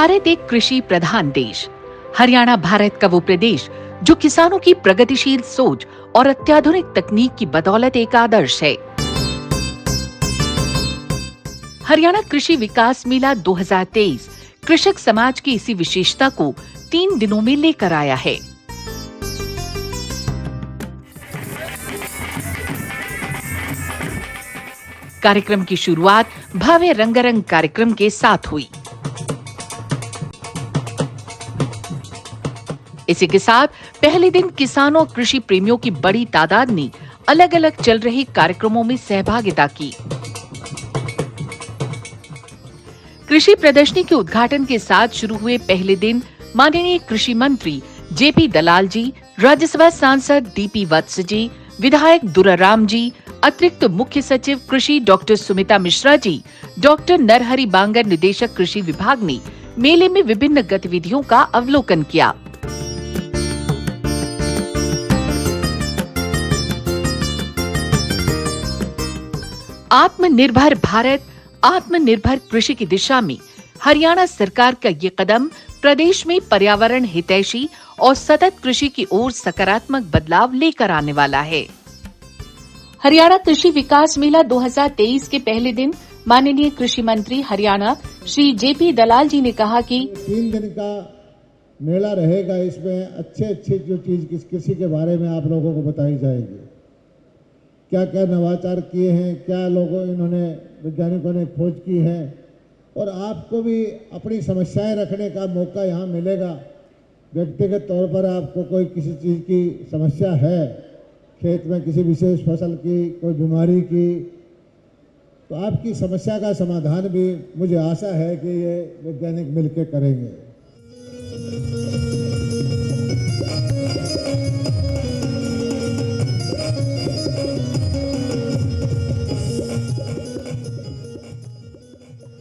भारत एक कृषि प्रधान देश। हरियाणा भारत का वो प्रदेश जो किसानों की प्रगतिशील सोच और अत्याधुनिक तकनीक की बदौलत एक आदर्श है। हरियाणा कृषि विकास मेला 2023 कृषक समाज की इसी विशेषता को 3 दिनों में लेकर आया है। कार्यक्रम की शुरुआत भव्य रंगारंग कार्यक्रम के साथ हुई। इसी के साथ पहले दिन किसानों और कृषि प्रेमियों की बड़ी तादाद ने अलग अलग चल रहे कार्यक्रमों में सहभागिता की। कृषि प्रदर्शनी के उद्घाटन के साथ शुरू हुए पहले दिन माननीय कृषि मंत्री जेपी दलाल जी, राज्यसभा सांसद डीपी वत्स जी, विधायक दुराराम जी, अतिरिक्त मुख्य सचिव कृषि डॉक्टर सुमिता मिश्रा जी, डॉक्टर नरहरि बांगर, निदेशक कृषि विभाग ने मेले में विभिन्न गतिविधियों का अवलोकन किया। आत्मनिर्भर भारत, आत्मनिर्भर कृषि की दिशा में हरियाणा सरकार का ये कदम प्रदेश में पर्यावरण हितैषी और सतत कृषि की ओर सकारात्मक बदलाव लेकर आने वाला है। हरियाणा कृषि विकास मेला 2023 के पहले दिन माननीय कृषि मंत्री हरियाणा श्री जेपी दलाल जी ने कहा कि 3 दिन का मेला रहेगा। इसमें अच्छे जो चीज कृषि के बारे में आप लोगों को बताई जाएगी। क्या क्या नवाचार किए हैं, क्या इन्होंने वैज्ञानिकों ने खोज की है, और आपको भी अपनी समस्याएं रखने का मौका यहाँ मिलेगा। व्यक्तिगत तौर पर आपको कोई किसी चीज़ की समस्या है, खेत में किसी विशेष फसल की, कोई बीमारी की, तो आपकी समस्या का समाधान भी मुझे आशा है कि ये वैज्ञानिक मिलकर करेंगे।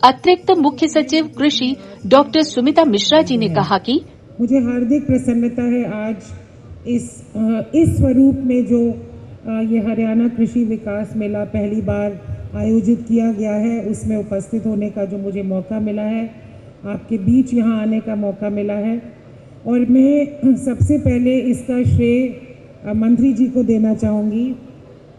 अतिरिक्त मुख्य सचिव कृषि डॉक्टर सुमिता मिश्रा जी ने कहा कि मुझे हार्दिक प्रसन्नता है आज इस स्वरूप में जो ये हरियाणा कृषि विकास मेला पहली बार आयोजित किया गया है, उसमें उपस्थित होने का जो मुझे मौका मिला है, आपके बीच यहाँ आने का मौका मिला है। और मैं सबसे पहले इसका श्रेय मंत्री जी को देना चाहूँगी।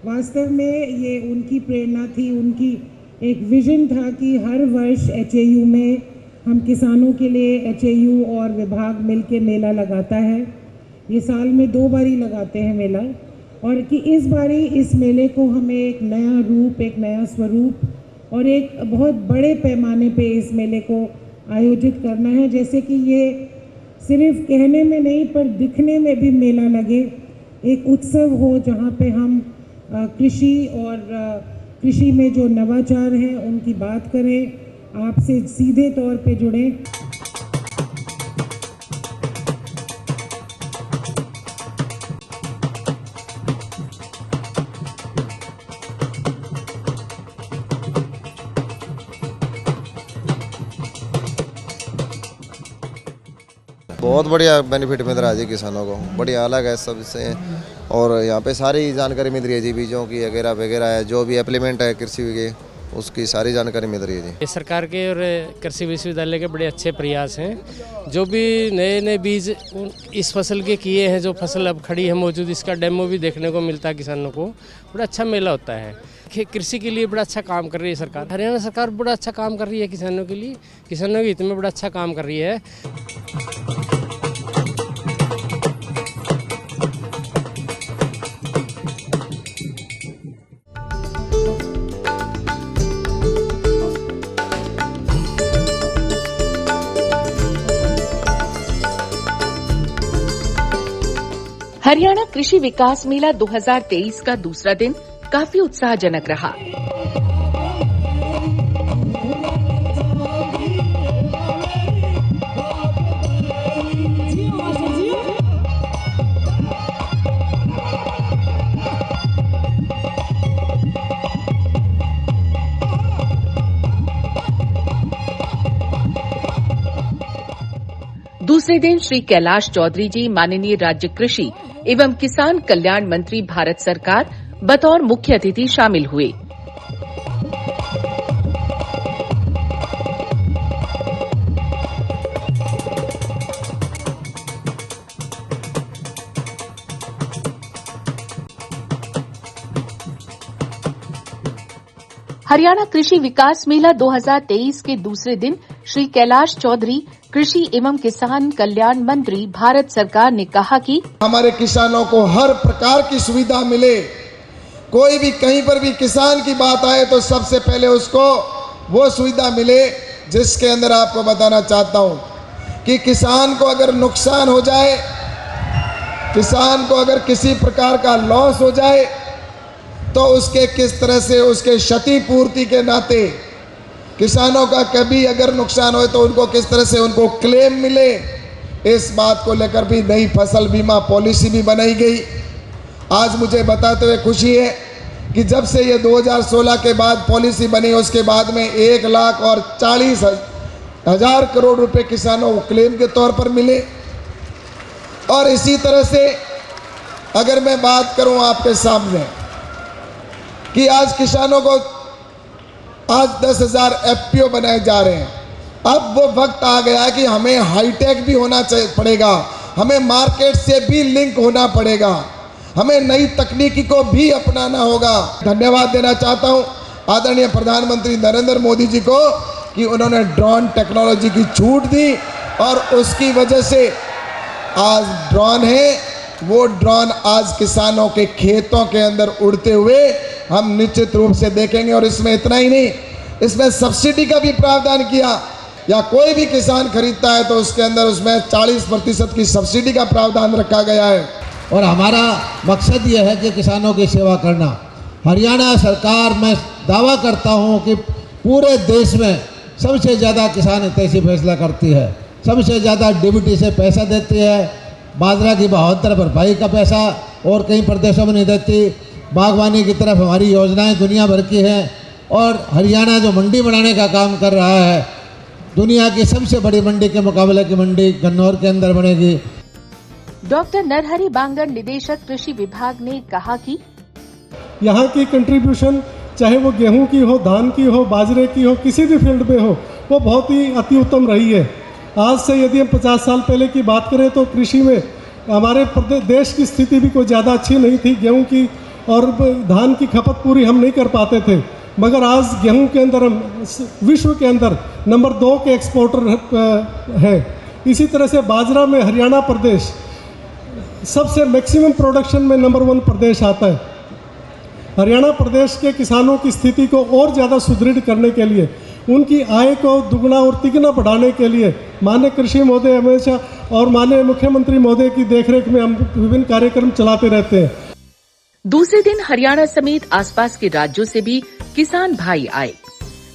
वास्तव में ये उनकी प्रेरणा थी, उनकी एक विजन था कि हर वर्ष एचएयू में हम किसानों के लिए एचएयू और विभाग मिलके मेला लगाता है। ये साल में 2 बारी लगाते हैं मेला, और कि इस बारी इस मेले को हमें एक नया रूप, एक नया स्वरूप और एक बहुत बड़े पैमाने पे इस मेले को आयोजित करना है। जैसे कि ये सिर्फ कहने में नहीं पर दिखने में भी मेला लगे, एक उत्सव हो जहाँ पे हम कृषि और कृषि में जो नवाचार हैं उनकी बात करें, आपसे सीधे तौर पे जुड़ें। बहुत बढ़िया बेनिफिट मिल रहा है जी किसानों को, बढ़िया अलग है सबसे। और यहाँ पे सारी जानकारी मिल रही है जी, बीजों की वगैरह वगैरह है, जो भी एप्लीमेंट है कृषि के उसकी सारी जानकारी मिल रही है जी। ये सरकार के और कृषि विश्वविद्यालय के बड़े अच्छे प्रयास हैं। जो भी नए नए बीज इस फसल के किए हैं, जो फसल अब खड़ी है मौजूद, इसका डेमो भी देखने को मिलता है किसानों को। बड़ा अच्छा मेला होता है। कृषि के लिए बड़ा अच्छा काम कर रही है सरकार। हरियाणा सरकार बड़ा अच्छा काम कर रही है किसानों के लिए, किसानों के हित में बड़ा अच्छा काम कर रही है। हरियाणा कृषि विकास मेला 2023 का दूसरा दिन काफी उत्साहजनक रहा। दूसरे दिन श्री कैलाश चौधरी जी, माननीय राज्य कृषि एवं किसान कल्याण मंत्री भारत सरकार, बतौर मुख्य अतिथि शामिल हुए। हरियाणा कृषि विकास मेला 2023 के दूसरे दिन श्री कैलाश चौधरी, कृषि एवं किसान कल्याण मंत्री, भारत सरकार ने कहा कि हमारे किसानों को हर प्रकार की सुविधा मिले। कोई भी कहीं पर भी किसान की बात आए तो सबसे पहले उसको वो सुविधा मिले, जिसके अंदर आपको बताना चाहता हूं कि किसान को अगर नुकसान हो जाए, किसान को अगर किसी प्रकार का लॉस हो जाए तो उसके किस तरह से उसके क्षतिपूर्ति के नाते किसानों का कभी अगर नुकसान हो तो उनको किस तरह से उनको क्लेम मिले, इस बात को लेकर भी नई फसल बीमा पॉलिसी भी बनाई गई। आज मुझे बताते हुए खुशी है कि जब से ये 2016 के बाद पॉलिसी बनी, उसके बाद में 1,40,000 करोड़ रुपए किसानों को क्लेम के तौर पर मिले। और इसी तरह से अगर मैं बात करूं आपके सामने कि आज किसानों को आज 10,000 FPO बनाए जा रहे हैं। अब वो वक्त आ गया कि हमें हाईटेक भी होना पड़ेगा, हमें मार्केट से भी लिंक होना पड़ेगा, हमें नई तकनीकी को भी अपनाना होगा। धन्यवाद देना चाहता हूं आदरणीय प्रधानमंत्री नरेंद्र मोदी जी को कि उन्होंने ड्रोन टेक्नोलॉजी की छूट दी और उसकी वजह से आज ड्रोन है, वो ड्रोन आज किसानों के खेतों के अंदर उड़ते हुए हम निश्चित रूप से देखेंगे। और इसमें इतना ही नहीं, इसमें सब्सिडी का भी प्रावधान किया, या कोई भी किसान खरीदता है तो उसके अंदर उसमें 40% की सब्सिडी का प्रावधान रखा गया है। और हमारा मकसद ये है कि किसानों की सेवा करना। हरियाणा सरकार, मैं दावा करता हूँ कि पूरे देश में सबसे ज़्यादा किसान हितैषी फैसला करती है, सबसे ज़्यादा DBT से पैसा देती है, बाजरा की 72 भरपाई का पैसा और कई प्रदेशों में नहीं देती। बागवानी की तरफ हमारी योजनाएं दुनिया भर की हैं और हरियाणा जो मंडी बनाने का काम कर रहा है, दुनिया की सबसे बड़ी मंडी के मुकाबले की मंडी गन्नौर के अंदर बनेगी। डॉक्टर नरहरि बांगड़, निदेशक कृषि विभाग, ने कहा कि यहाँ की कंट्रीब्यूशन चाहे वो गेहूं की हो, धान की हो, बाजरे की हो, किसी भी फील्ड में हो, वो बहुत ही अति उत्तम रही है। आज से यदि हम 50 साल पहले की बात करें तो कृषि में हमारे देश की स्थिति भी कोई ज़्यादा अच्छी नहीं थी। गेहूं की और धान की खपत पूरी हम नहीं कर पाते थे, मगर आज गेहूं के अंदर हम विश्व के अंदर नंबर 2 के एक्सपोर्टर है। इसी तरह से बाजरा में हरियाणा प्रदेश सबसे मैक्सिमम प्रोडक्शन में नंबर 1 प्रदेश आता है। हरियाणा प्रदेश के किसानों की स्थिति को और ज़्यादा सुदृढ़ करने के लिए, उनकी आय को दुगना और तिगुना बढ़ाने के लिए माननीय कृषि महोदय हमेशा और माननीय मुख्यमंत्री महोदय की देखरेख में हम विभिन्न कार्यक्रम चलाते रहते हैं। दूसरे दिन हरियाणा समेत आसपास के राज्यों से भी किसान भाई आए।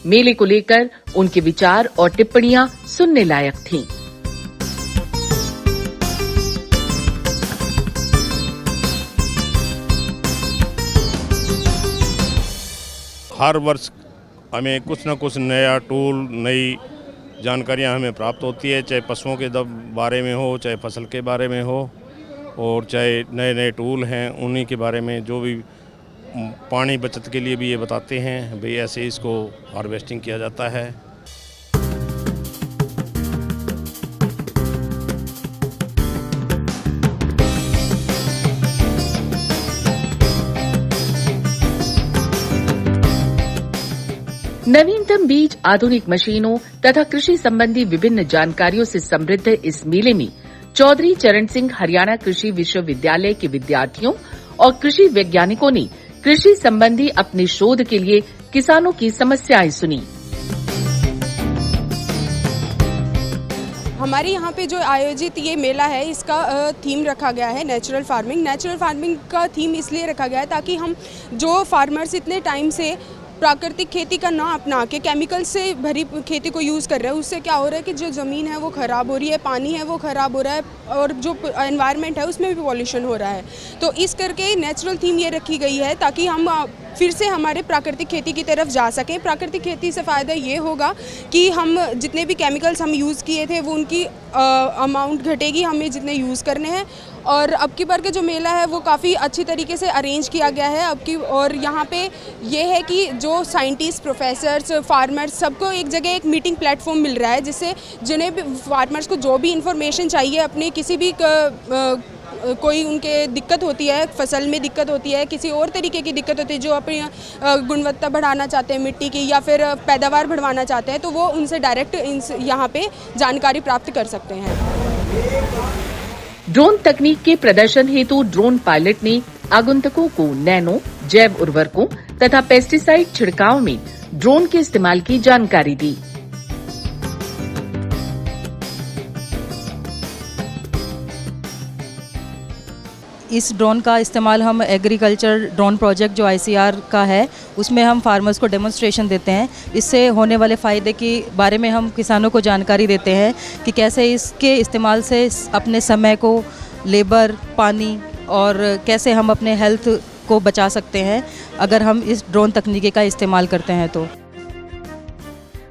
मेले को लेकर उनके विचार और टिप्पणियां सुनने लायक थीं। हर वर्ष हमें कुछ न कुछ नया टूल, नई जानकारियां हमें प्राप्त होती है, चाहे पशुओं के बारे में हो, चाहे फसल के बारे में हो, और चाहे नए नए टूल हैं उन्हीं के बारे में। जो भी पानी बचत के लिए भी ये बताते हैं भाई ऐसे इसको हार्वेस्टिंग किया जाता है। नवीनतम बीज, आधुनिक मशीनों तथा कृषि संबंधी विभिन्न जानकारियों से समृद्ध इस मेले में चौधरी चरण सिंह हरियाणा कृषि विश्वविद्यालय के विद्यार्थियों और कृषि वैज्ञानिकों ने कृषि संबंधी अपने शोध के लिए किसानों की समस्याएं सुनी। हमारे यहाँ पे जो आयोजित ये मेला है, इसका थीम रखा गया है नेचुरल फार्मिंग। नेचुरल फार्मिंग का थीम इसलिए रखा गया है ताकि हम जो फार्मर्स इतने टाइम से प्राकृतिक खेती का ना अपना के केमिकल से भरी खेती को यूज़ कर रहे हैं, उससे क्या हो रहा है कि जो ज़मीन है वो ख़राब हो रही है, पानी है वो ख़राब हो रहा है, और जो एनवायरनमेंट है उसमें भी पॉल्यूशन हो रहा है। तो इस करके नेचुरल थीम ये रखी गई है ताकि हम फिर से हमारे प्राकृतिक खेती की तरफ जा सकें। प्राकृतिक खेती से फ़ायदा ये होगा कि हम जितने भी केमिकल्स हम यूज़ किए थे वो उनकी अमाउंट घटेगी, हमें जितने यूज़ करने हैं। और अब की बार का जो मेला है वो काफ़ी अच्छी तरीके से अरेंज किया गया है अब की, और यहाँ पे ये है कि जो साइंटिस्ट, प्रोफेसर्स, फार्मर्स, सबको एक जगह एक मीटिंग प्लेटफॉर्म मिल रहा है, जिससे जिन्हें भी फार्मर्स को जो भी इंफॉर्मेशन चाहिए अपने किसी भी कोई उनके दिक्कत होती है, फसल में दिक्कत होती है, किसी और तरीके की दिक्कत होती है, जो अपनी गुणवत्ता बढ़ाना चाहते हैं मिट्टी की या फिर पैदावार बढ़वाना चाहते हैं, तो वो उनसे डायरेक्ट यहाँ पे जानकारी प्राप्त कर सकते हैं। ड्रोन तकनीक के प्रदर्शन हेतु ड्रोन पायलट ने आगंतुकों को नैनो, जैव उर्वरकों तथा पेस्टिसाइड छिड़काव में ड्रोन के इस्तेमाल की जानकारी दी। इस ड्रोन का इस्तेमाल हम एग्रीकल्चर ड्रोन प्रोजेक्ट जो ICR का है उसमें हम फार्मर्स को डेमोन्स्ट्रेशन देते हैं। इससे होने वाले फ़ायदे के बारे में हम किसानों को जानकारी देते हैं कि कैसे इसके इस्तेमाल से अपने समय को, लेबर, पानी और कैसे हम अपने हेल्थ को बचा सकते हैं अगर हम इस ड्रोन तकनीकी का इस्तेमाल करते हैं तो।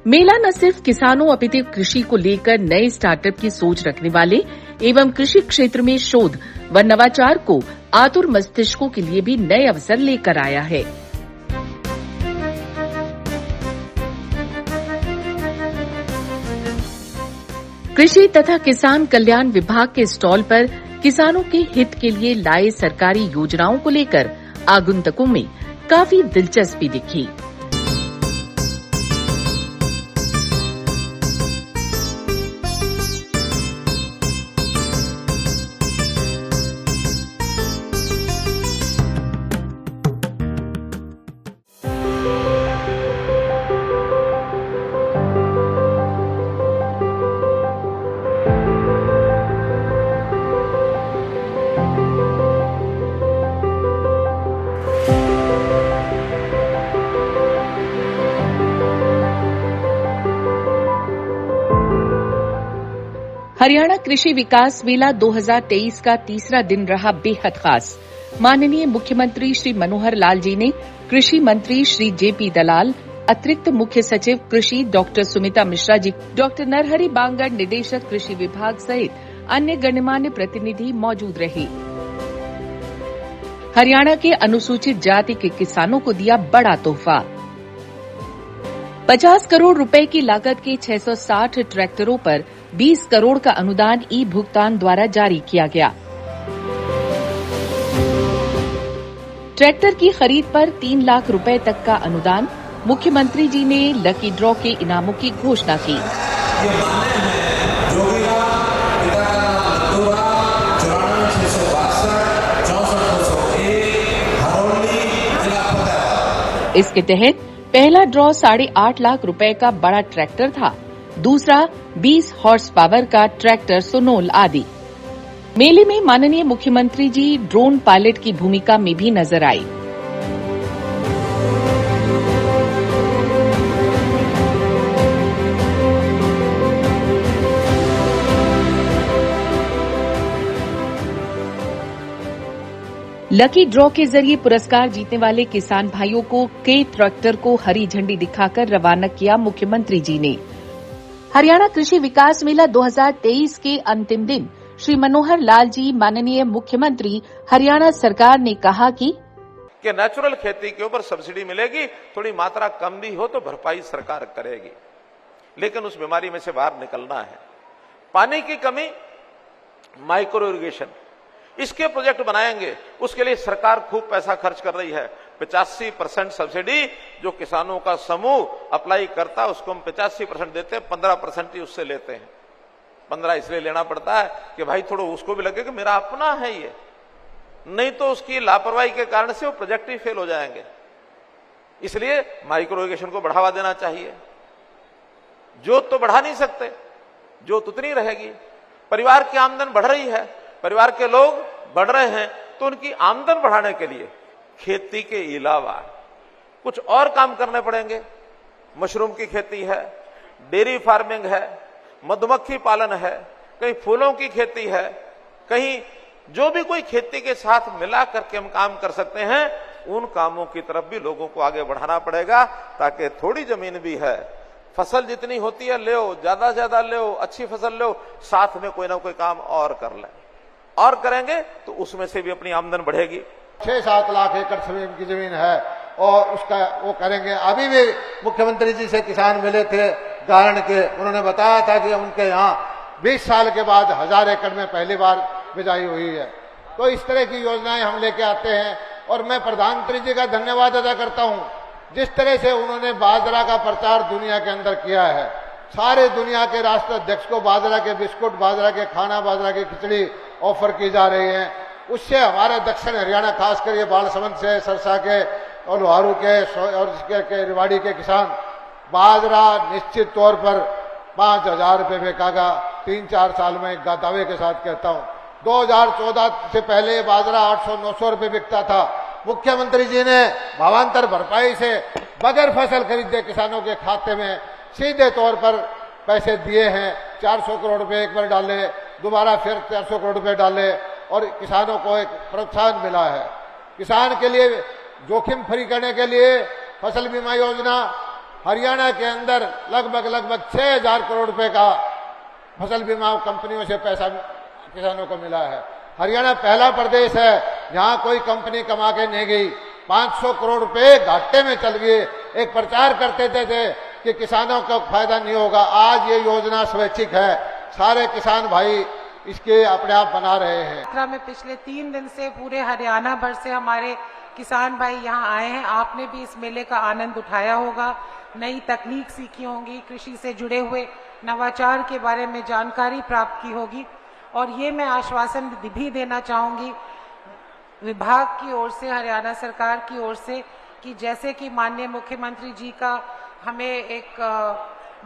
मेला न सिर्फ किसानों अपितु कृषि को लेकर नए स्टार्टअप की सोच रखने वाले एवं कृषि क्षेत्र में शोध व नवाचार को आतुर मस्तिष्कों के लिए भी नए अवसर लेकर आया है। कृषि तथा किसान कल्याण विभाग के स्टॉल पर किसानों के हित के लिए लाए सरकारी योजनाओं को लेकर आगंतुकों में काफी दिलचस्पी दिखी। हरियाणा कृषि विकास मेला 2023 का तीसरा दिन रहा बेहद खास। माननीय मुख्यमंत्री श्री मनोहर लाल जी ने कृषि मंत्री श्री JP दलाल, अतिरिक्त मुख्य सचिव कृषि डॉक्टर सुमिता मिश्रा जी, डॉक्टर नरहरि बांगड़ निदेशक कृषि विभाग सहित अन्य गणमान्य प्रतिनिधि मौजूद रहे। हरियाणा के अनुसूचित जाति के किसानों को दिया बड़ा तोहफा। 50 करोड़ रुपए की लागत के 660 ट्रैक्टरों पर 20 करोड़ का अनुदान ई-भुगतान द्वारा जारी किया गया। ट्रैक्टर की खरीद पर 3 लाख रुपए तक का अनुदान। मुख्यमंत्री जी ने लकी ड्रॉ के इनामों की घोषणा की। इसके तहत पहला ड्रॉ 8.5 लाख रुपए का बड़ा ट्रैक्टर था, दूसरा 20 हॉर्स पावर का ट्रैक्टर सोनोल आदि। मेले में माननीय मुख्यमंत्री जी ड्रोन पायलट की भूमिका में भी नजर आई। लकी ड्रॉ के जरिए पुरस्कार जीतने वाले किसान भाइयों को के ट्रैक्टर को हरी झंडी दिखाकर रवाना किया मुख्यमंत्री जी ने। हरियाणा कृषि विकास मेला 2023 के अंतिम दिन श्री मनोहर लाल जी, माननीय मुख्यमंत्री हरियाणा सरकार ने कहा कि नेचुरल खेती के ऊपर सब्सिडी मिलेगी, थोड़ी मात्रा कम भी हो तो भरपाई सरकार करेगी, लेकिन उस बीमारी में से बाहर निकलना है। पानी की कमी, माइक्रो इरिगेशन, इसके प्रोजेक्ट बनाएंगे, उसके लिए सरकार खूब पैसा खर्च कर रही है। 85% सब्सिडी जो किसानों का समूह अप्लाई करता है उसको हम 85% देते हैं, 15% ही उससे लेते हैं। 15 इसलिए लेना पड़ता है कि भाई थोड़ा उसको भी लगे कि मेरा अपना है ये, नहीं तो उसकी लापरवाही के कारण से वो प्रोजेक्ट ही फेल हो जाएंगे। इसलिए माइक्रो इरिगेशन को बढ़ावा देना चाहिए। जोत तो बढ़ा नहीं सकते, जोत उतनी रहेगी। परिवार की आमदन बढ़ रही है, परिवार के लोग बढ़ रहे हैं, तो उनकी आमदन बढ़ाने के लिए खेती के अलावा कुछ और काम करने पड़ेंगे। मशरूम की खेती है, डेयरी फार्मिंग है, मधुमक्खी पालन है, कहीं फूलों की खेती है, कहीं जो भी कोई खेती के साथ मिला करके हम काम कर सकते हैं, उन कामों की तरफ भी लोगों को आगे बढ़ाना पड़ेगा, ताकि थोड़ी जमीन भी है, फसल जितनी होती है ले, ज्यादा से ज्यादा ले, अच्छी फसल ले, साथ में कोई ना कोई काम और कर ले, और करेंगे तो उसमें से भी अपनी आमदन बढ़ेगी। 6-7 लाख एकड़ की जमीन है और उसका वो करेंगे। अभी भी मुख्यमंत्री जी से किसान मिले थे गारण के, उन्होंने बताया था कि उनके यहाँ 20 साल के बाद 1000 एकड़ में पहली बार बिजाई हुई है। तो इस तरह की योजनाएं हम लेके आते हैं। और मैं प्रधानमंत्री जी का धन्यवाद अदा करता हूं, जिस तरह से उन्होंने बाजरा का प्रचार दुनिया के अंदर किया है। सारे दुनिया के राष्ट्राध्यक्ष को बाजरा के बिस्कुट, बाजरा के खाना, बाजरा की खिचड़ी ऑफर की जा रही है। उससे हमारे दक्षिण हरियाणा, खासकर ये बालसमंद से, सरसा के और लोहारू के और इसके रेवाड़ी के किसान बाजरा निश्चित तौर पर 5,000 रुपये बेचेगा 3-4 साल में। एक दावे के साथ कहता हूं, 2014 से पहले बाजरा 800-900 रुपये बिकता था। मुख्यमंत्री जी ने भावांतर भरपाई से बगैर फसल खरीदे किसानों के खाते में सीधे तौर पर पैसे दिए हैं। 400 करोड़ रुपए एक बार डाले, दोबारा फिर 400 करोड़ रुपए डाले और किसानों को एक प्रोत्साहन मिला है। किसान के लिए जोखिम फ्री करने के लिए फसल बीमा योजना हरियाणा के अंदर लगभग 6,000 करोड़ रुपए का फसल बीमा कंपनियों से पैसा किसानों को मिला है। हरियाणा पहला प्रदेश है जहां कोई कंपनी कमा के नहीं गई। 500 करोड़ रुपए घाटे में चल गए। एक प्रचार करते थे कि किसानों को फायदा नहीं होगा। आज ये योजना स्वैच्छिक है, सारे किसान भाई इसके अपने आप बना रहे हैं। में पिछले 3 दिन से पूरे हरियाणा भर से हमारे किसान भाई यहाँ आए हैं। आपने भी इस मेले का आनंद उठाया होगा, नई तकनीक सीखी होगी, कृषि से जुड़े हुए नवाचार के बारे में जानकारी प्राप्त की होगी। और ये मैं आश्वासन भी देना चाहूंगी विभाग की ओर से, हरियाणा सरकार की ओर से, कि जैसे कि माननीय मुख्यमंत्री जी का हमें एक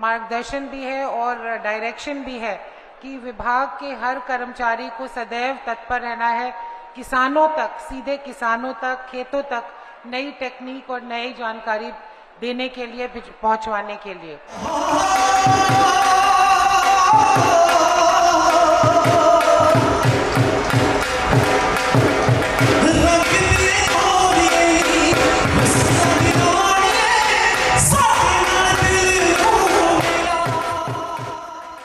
मार्गदर्शन भी है और डायरेक्शन भी है कि विभाग के हर कर्मचारी को सदैव तत्पर रहना है किसानों तक, सीधे किसानों तक, खेतों तक नई टेक्निक और नई जानकारी देने के लिए, पहुंचवाने के लिए।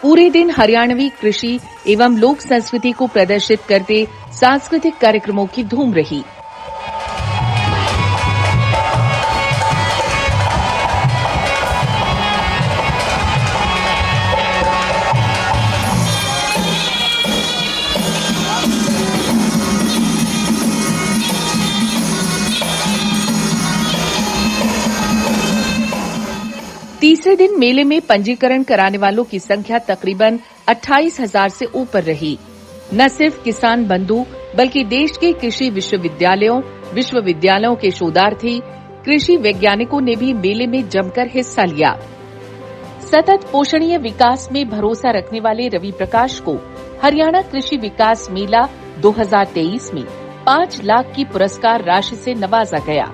पूरे दिन हरियाणवी कृषि एवं लोक संस्कृति को प्रदर्शित करते सांस्कृतिक कार्यक्रमों की धूम रही। तीसरे दिन मेले में पंजीकरण कराने वालों की संख्या तकरीबन 28,000 से ऊपर रही। न सिर्फ किसान बंधु बल्कि देश के कृषि विश्वविद्यालयों के शोधार्थी, कृषि वैज्ञानिकों ने भी मेले में जमकर हिस्सा लिया। सतत पोषणीय विकास में भरोसा रखने वाले रवि प्रकाश को हरियाणा कृषि विकास मेला 2023 में 5 लाख की पुरस्कार राशि से नवाजा गया।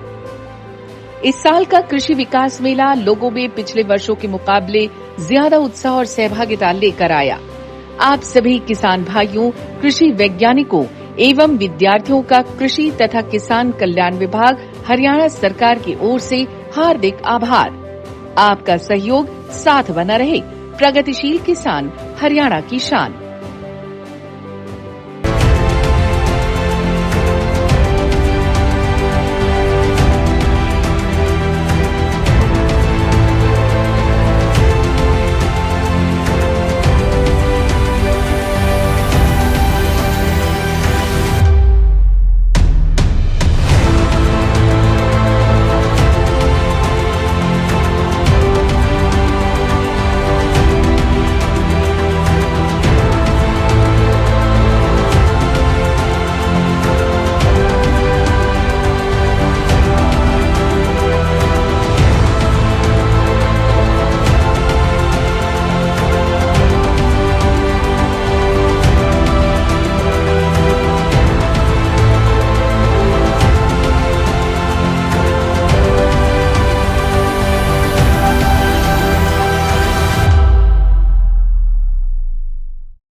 इस साल का कृषि विकास मेला लोगों में पिछले वर्षों के मुकाबले ज्यादा उत्साह और सहभागिता लेकर आया। आप सभी किसान भाइयों, कृषि वैज्ञानिकों एवं विद्यार्थियों का कृषि तथा किसान कल्याण विभाग हरियाणा सरकार की ओर से हार्दिक आभार। आपका सहयोग साथ बना रहे। प्रगतिशील किसान, हरियाणा की शान।